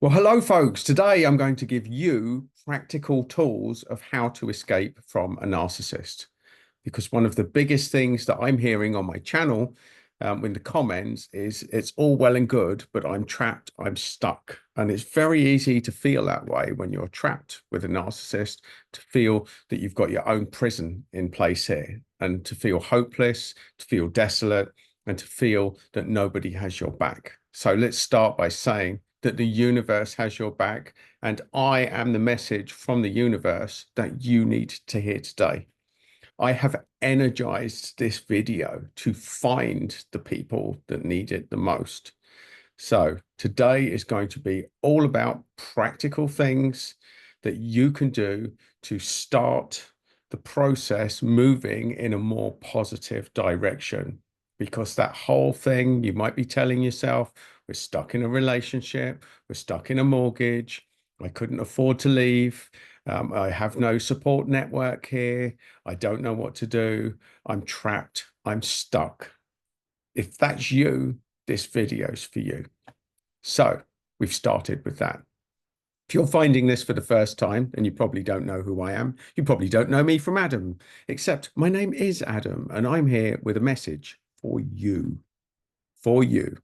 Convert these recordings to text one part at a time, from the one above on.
Well, hello, folks. Today I'm going to give you practical tools of how to escape from a narcissist. Because one of the biggest things that I'm hearing on my channel in the comments is it's all well and good, but I'm trapped, I'm stuck. And it's very easy to feel that way when you're trapped with a narcissist, to feel that you've got your own prison in place here, and to feel hopeless, to feel desolate, and to feel that nobody has your back. So let's start by saying that the universe has your back, and I am the message from the universe that you need to hear today. I have energized this video to find the people that need it the most. So today is going to be all about practical things that you can do to start the process moving in a more positive direction. Because that whole thing, you might be telling yourself, we're stuck in a relationship, we're stuck in a mortgage, I couldn't afford to leave, I have no support network here, I don't know what to do, I'm trapped, I'm stuck. If that's you, this video's for you. So we've started with that. If you're finding this for the first time, and you probably don't know who I am, you probably don't know me from Adam, except my name is Adam, and I'm here with a message for you, for you.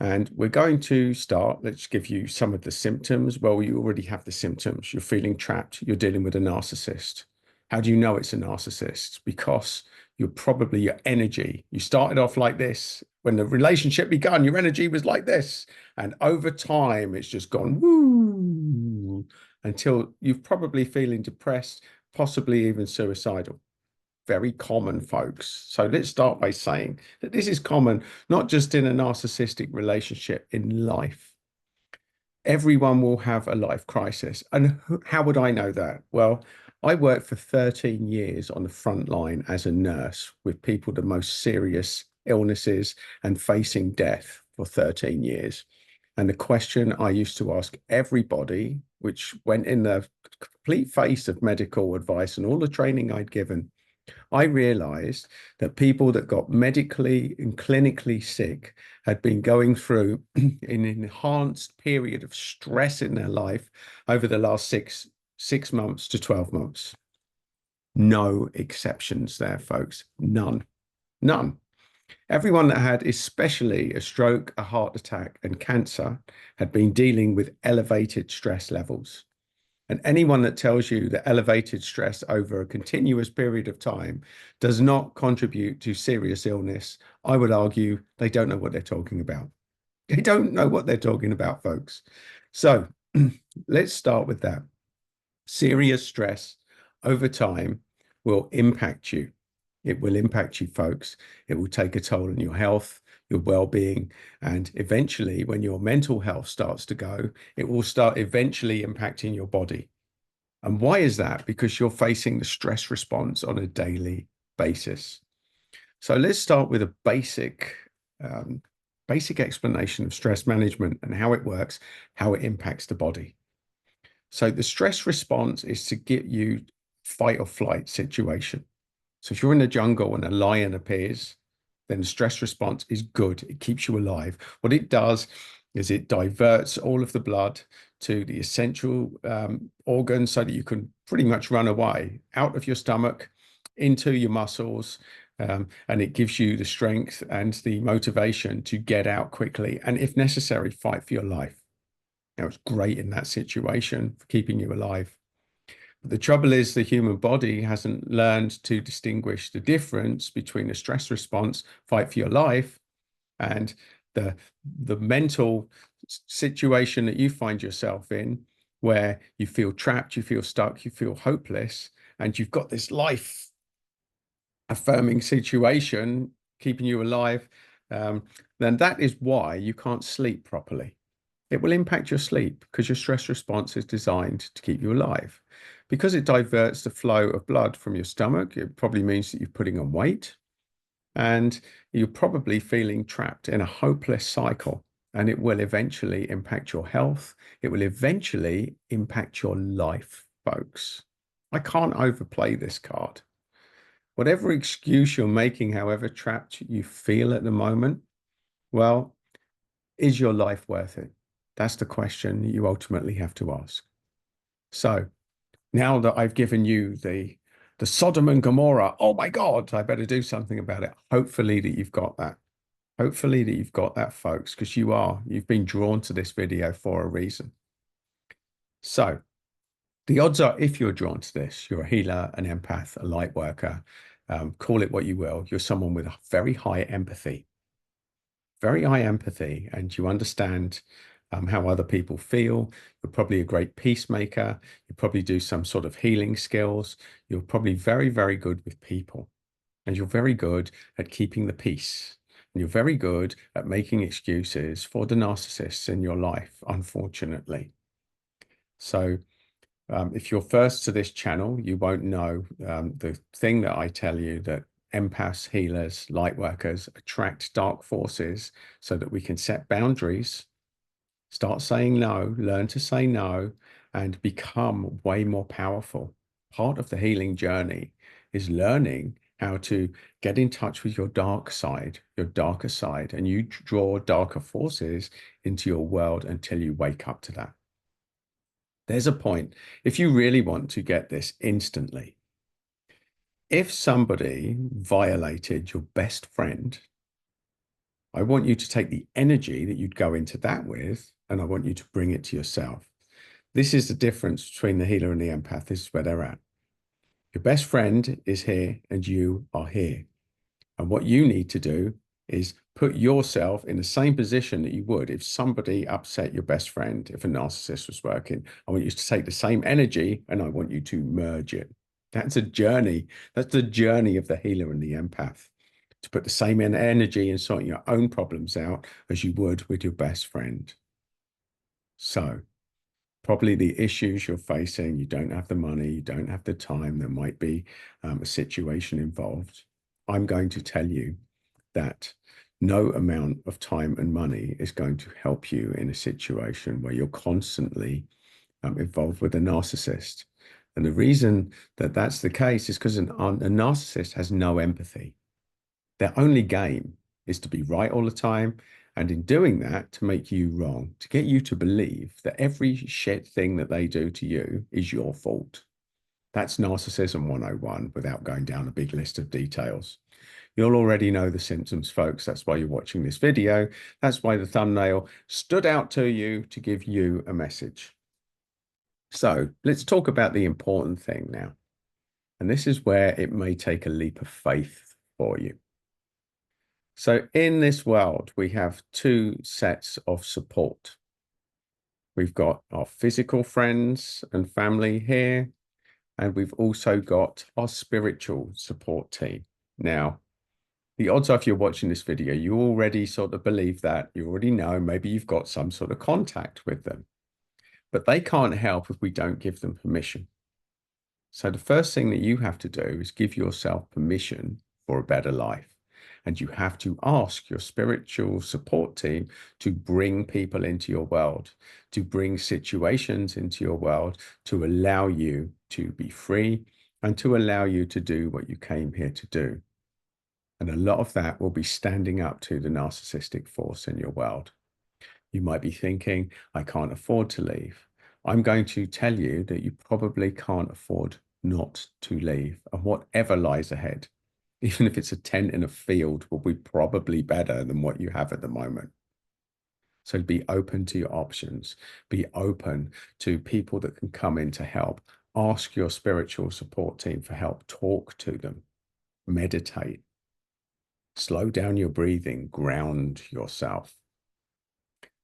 And we're going to start. Let's give you some of the symptoms. Well, you already have the symptoms. You're feeling trapped. You're dealing with a narcissist. How do you know it's a narcissist? Because you're probably your energy. You started off like this. When the relationship began, your energy was like this. And over time, it's just gone woo until you're probably feeling depressed, possibly even suicidal. Very common, folks. So let's start by saying that this is common, not just in a narcissistic relationship, in life. Everyone will have a life crisis. And how would I know that? Well, I worked for 13 years on the front line as a nurse with people the most serious illnesses and facing death for 13 years. And the question I used to ask everybody, which went in the complete face of medical advice and all the training I'd given, I realized that people that got medically and clinically sick had been going through an enhanced period of stress in their life over the last six months to 12 months. No exceptions there, folks. None. None. Everyone that had especially a stroke, a heart attack, and cancer had been dealing with elevated stress levels. And anyone that tells you that elevated stress over a continuous period of time does not contribute to serious illness, I would argue they don't know what they're talking about. They don't know what they're talking about, folks. So let's start with that. Serious stress over time will impact you. It will impact you, folks. It will take a toll on your health, your well-being, and eventually, when your mental health starts to go, it will start eventually impacting your body. And why is that? Because you're facing the stress response on a daily basis. So let's start with a basic explanation of stress management and how it works, how it impacts the body. So the stress response is to get you fight or flight situation. So if you're in the jungle and a lion appears, then the stress response is good. It keeps you alive. What it does is it diverts all of the blood to the essential organs so that you can pretty much run away out of your stomach into your muscles. And it gives you the strength and the motivation to get out quickly and, if necessary, fight for your life. Now, it's great in that situation for keeping you alive. The trouble is the human body hasn't learned to distinguish the difference between a stress response, fight for your life, and the mental situation that you find yourself in, where you feel trapped, you feel stuck, you feel hopeless, and you've got this life affirming situation keeping you alive. Then that is why you can't sleep properly. It will impact your sleep because your stress response is designed to keep you alive. Because it diverts the flow of blood from your stomach, it probably means that you're putting on weight and you're probably feeling trapped in a hopeless cycle. And it will eventually impact your health. It will eventually impact your life, folks. I can't overplay this card. Whatever excuse you're making, however trapped you feel at the moment, well, is your life worth it? That's the question you ultimately have to ask. So now that I've given you the Sodom and Gomorrah, oh my God, I better do something about it. Hopefully that you've got that. Hopefully that you've got that, folks, because you've been drawn to this video for a reason. So the odds are, if you're drawn to this, you're a healer, an empath, a light worker, call it what you will. You're someone with a very high empathy, and you understand how other people feel. You're probably a great peacemaker. You probably do some sort of healing skills. You're probably very, very good with people, and you're very good at keeping the peace. And you're very good at making excuses for the narcissists in your life, unfortunately. So if you're first to this channel, you won't know the thing that I tell you, that empaths, healers, light workers attract dark forces so that we can set boundaries, start saying no, learn to say no, and become way more powerful. Part of the healing journey is learning how to get in touch with your dark side, your darker side, and you draw darker forces into your world until you wake up to that. There's a point, if you really want to get this instantly, if somebody violated your best friend, I want you to take the energy that you'd go into that with, and I want you to bring it to yourself. This is the difference between the healer and the empath. This is where they're at. Your best friend is here and you are here. And what you need to do is put yourself in the same position that you would if somebody upset your best friend, if a narcissist was working. I want you to take the same energy and I want you to merge it. That's a journey. That's the journey of the healer and the empath, to put the same energy in sorting your own problems out as you would with your best friend. So probably the issues you're facing, you don't have the money, you don't have the time, there might be a situation involved. I'm going to tell you that no amount of time and money is going to help you in a situation where you're constantly involved with a narcissist. And the reason that that's the case is because a narcissist has no empathy. Their only game is to be right all the time, and in doing that, to make you wrong, to get you to believe that every shit thing that they do to you is your fault. That's narcissism 101 without going down a big list of details. You'll already know the symptoms, folks. That's why you're watching this video. That's why the thumbnail stood out to you to give you a message. So let's talk about the important thing now. And this is where it may take a leap of faith for you. So in this world, we have two sets of support. We've got our physical friends and family here, and we've also got our spiritual support team. Now, the odds are, if you're watching this video, you already sort of believe that, you already know, maybe you've got some sort of contact with them, but they can't help if we don't give them permission. So the first thing that you have to do is give yourself permission for a better life. And you have to ask your spiritual support team to bring people into your world, to bring situations into your world, to allow you to be free and to allow you to do what you came here to do. And a lot of that will be standing up to the narcissistic force in your world. You might be thinking, I can't afford to leave. I'm going to tell you that you probably can't afford not to leave, and whatever lies ahead, even if it's a tent in a field, will be probably better than what you have at the moment. So be open to your options. Be open to people that can come in to help. Ask your spiritual support team for help. Talk to them. Meditate. Slow down your breathing. Ground yourself.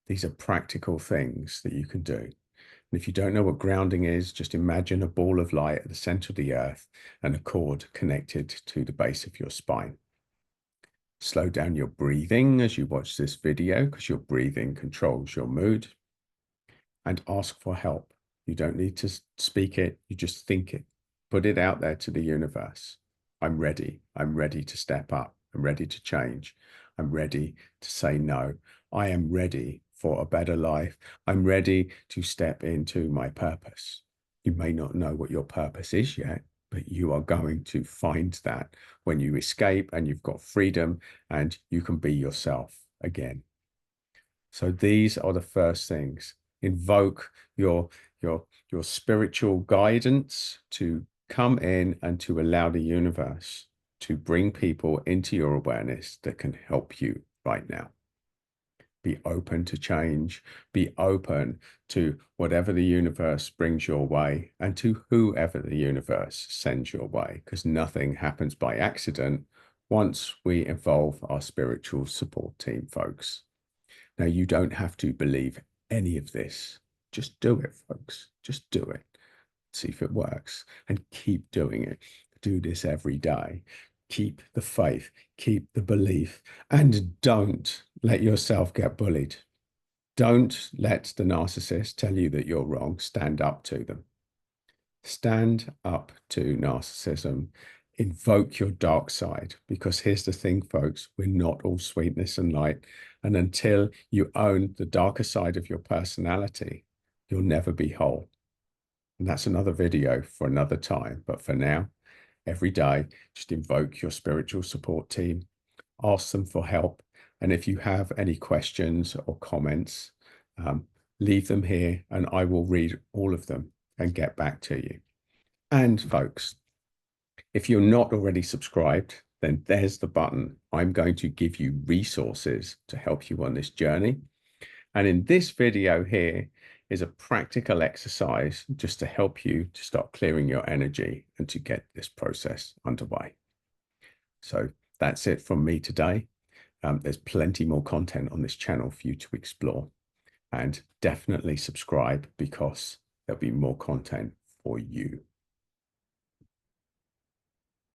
These are practical things that you can do. And if you don't know what grounding is, just imagine a ball of light at the center of the earth and a cord connected to the base of your spine. Slow down your breathing as you watch this video, because your breathing controls your mood. And ask for help. You don't need to speak it, you just think it. Put it out there to the universe. I'm ready. I'm ready to step up. I'm ready to change. I'm ready to say no. I am ready for a better life. I'm ready to step into my purpose. You may not know what your purpose is yet, but you are going to find that when you escape and you've got freedom and you can be yourself again. So these are the first things. Invoke your your spiritual guidance to come in and to allow the universe to bring people into your awareness that can help you right now. Be open to change, be open to whatever the universe brings your way and to whoever the universe sends your way, because nothing happens by accident once we involve our spiritual support team, folks. Now, you don't have to believe any of this. Just do it, folks. Just do it. See if it works and keep doing it. Do this every day. Keep the faith, keep the belief, and don't let yourself get bullied. Don't let the narcissist tell you that you're wrong. Stand up to them. Stand up to narcissism. Invoke your dark side, because here's the thing, folks, we're not all sweetness and light. And until you own the darker side of your personality, you'll never be whole. And that's another video for another time. But for now, every day, just invoke your spiritual support team, ask them for help. And if you have any questions or comments, leave them here and I will read all of them and get back to you. And folks, if you're not already subscribed, then there's the button. I'm going to give you resources to help you on this journey. And in this video here is a practical exercise just to help you to start clearing your energy and to get this process underway. So that's it from me today. There's plenty more content on this channel for you to explore, and definitely subscribe because there'll be more content for you.